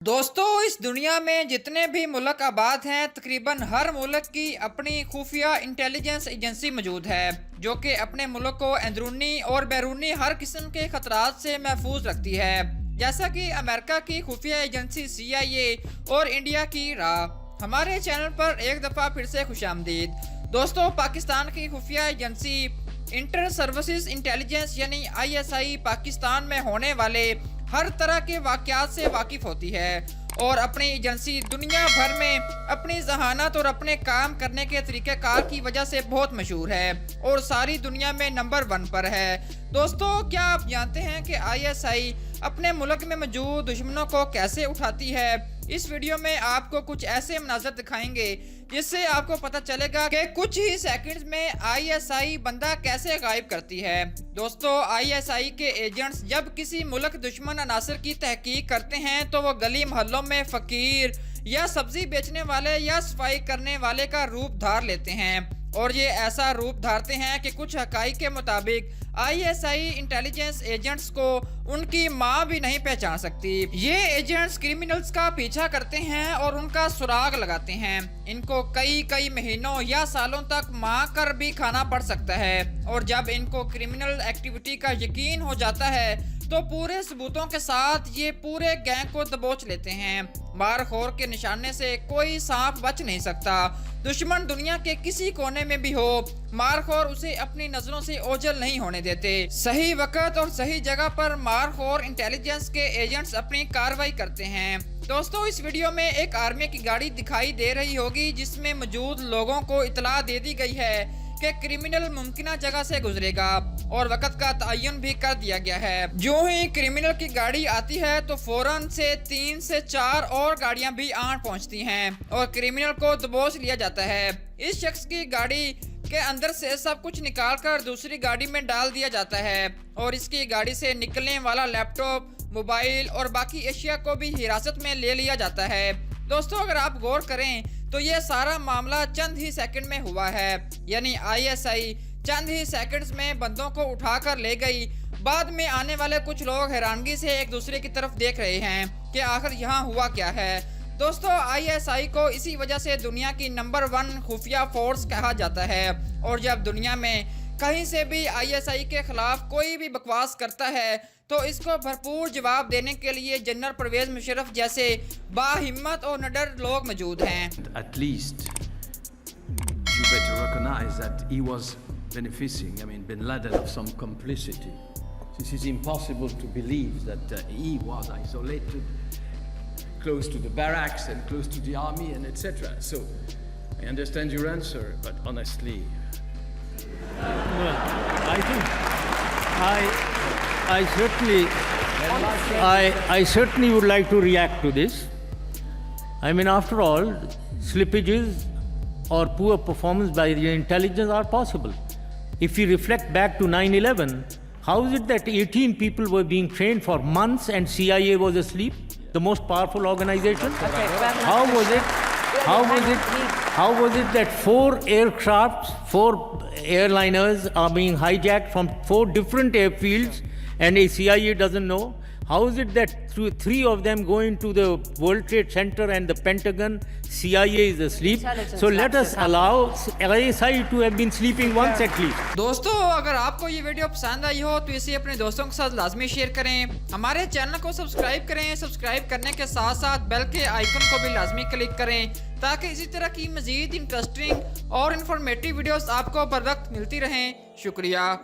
दोस्तों, इस दुनिया में जितने भी मुल्क आबाद हैं, तकरीबन हर मुल्क की अपनी खुफिया इंटेलिजेंस एजेंसी मौजूद है जो कि अपने मुल्क को अंदरूनी और बैरूनी हर किस्म के खतरात से महफूज रखती है। जैसा कि अमेरिका की खुफिया एजेंसी CIA और इंडिया की RA। हमारे चैनल पर एक दफ़ा फिर से खुशामदीद। दोस्तों, पाकिस्तान की खुफिया एजेंसी इंटर सर्विसेज इंटेलिजेंस यानी ISI पाकिस्तान में होने वाले हर तरह के वाक़यात से वाकिफ़ होती है और अपनी एजेंसी दुनिया भर में अपनी जहानत और अपने काम करने के तरीक़ेकार की वजह से बहुत मशहूर है और सारी दुनिया में नंबर 1 पर है। दोस्तों, क्या आप जानते हैं कि ISI अपने मुल्क में मौजूद दुश्मनों को कैसे उठाती है? इस वीडियो में आपको कुछ ऐसे मनाज़र दिखाएंगे जिससे आपको पता चलेगा कि कुछ ही सेकंड्स में ISI बंदा कैसे गायब करती है। दोस्तों, ISI के एजेंट्स जब किसी मुल्क दुश्मन अनासर की तहकीक करते हैं तो वो गली मोहल्लों में फ़कीर या सब्जी बेचने वाले या सफाई करने वाले का रूप धार लेते हैं और ये ऐसा रूप धारते हैं कि कुछ हकाइक के मुताबिक ISI इंटेलिजेंस एजेंट्स को उनकी माँ भी नहीं पहचान सकती। ये एजेंट्स क्रिमिनल्स का पीछा करते हैं और उनका सुराग लगाते हैं। इनको कई महीनों या सालों तक मार कर भी खाना पड़ सकता है और जब इनको क्रिमिनल एक्टिविटी का यकीन हो जाता है तो पूरे सबूतों के साथ ये पूरे गैंग को दबोच लेते हैं। मारखोर के निशाने से कोई सांप बच नहीं सकता। दुश्मन दुनिया के किसी कोने में भी हो, मारखोर उसे अपनी नजरों से ओझल नहीं होने देते। सही वक्त और सही जगह पर मारखोर इंटेलिजेंस के एजेंट्स अपनी कार्रवाई करते हैं। दोस्तों, इस वीडियो में एक आर्मी की गाड़ी दिखाई दे रही होगी जिसमें मौजूद लोगों को इतला दे दी गई है कि क्रिमिनल मुमकिना जगह से गुजरेगा और वक्त का तयन भी कर दिया गया है। जो ही क्रिमिनल की गाड़ी आती है तो फौरन से 3 से 4 और गाड़ियां भी आन पहुंचती हैं और क्रिमिनल को दबोच लिया जाता है। इस शख्स की गाड़ी के अंदर से सब कुछ निकाल कर दूसरी गाड़ी में डाल दिया जाता है और इसकी गाड़ी से निकलने वाला लैपटॉप, मोबाइल और बाकी एशिया को भी हिरासत में ले लिया जाता है। दोस्तों, अगर आप गौर करें तो ये सारा मामला चंद ही सेकंड में हुआ है, यानी ISI चंद ही सेकंड्स में बंदों को उठाकर ले गई। बाद में आने वाले कुछ लोग हैरानगी से एक दूसरे की तरफ देख रहे हैं कि आखिर यहाँ हुआ क्या है। दोस्तों, ISI को इसी वजह से दुनिया की नंबर 1 खुफिया फोर्स कहा जाता है और जब दुनिया में कहीं से भी ISI के खिलाफ कोई भी बकवास करता है तो इसको भरपूर जवाब देने के लिए जनरल परवेज मुशर्रफ जैसे बाहिम्मत और निडर लोग मौजूद हैं। At least you better recognize that he was benefiting, Bin Laden, of some complicity. Since it's impossible to believe that he was isolated, close to the barracks and close to the army and etc. So I understand your answer, but honestly, I think I certainly would like to react to this. After all, slippages or poor performance by the intelligence are possible. If we reflect back to 9/11, how is it that 18 people were being trained for months and CIA was asleep? The most powerful organization. How was it that 4 aircrafts, 4 airliners are being hijacked from 4 different airfields and a CIA doesn't know? How is it that 3 of them go into the World Trade Center and the Pentagon, CIA is asleep? So let us allow ISI to have been sleeping once at least. दोस्तों, अगर आपको ये video पसंद आई हो तो इसे अपने दोस्तों के साथ लाजमी शेयर करें। हमारे चैनल को सब्सक्राइब करें। सब्सक्राइब करने के साथ साथ बेल के आइकन को भी लाजमी क्लिक करें ताकि इसी तरह की मजीद इंटरेस्टिंग और इंफॉर्मेटिव वीडियोस आपको बर वक्त मिलती रहें। शुक्रिया।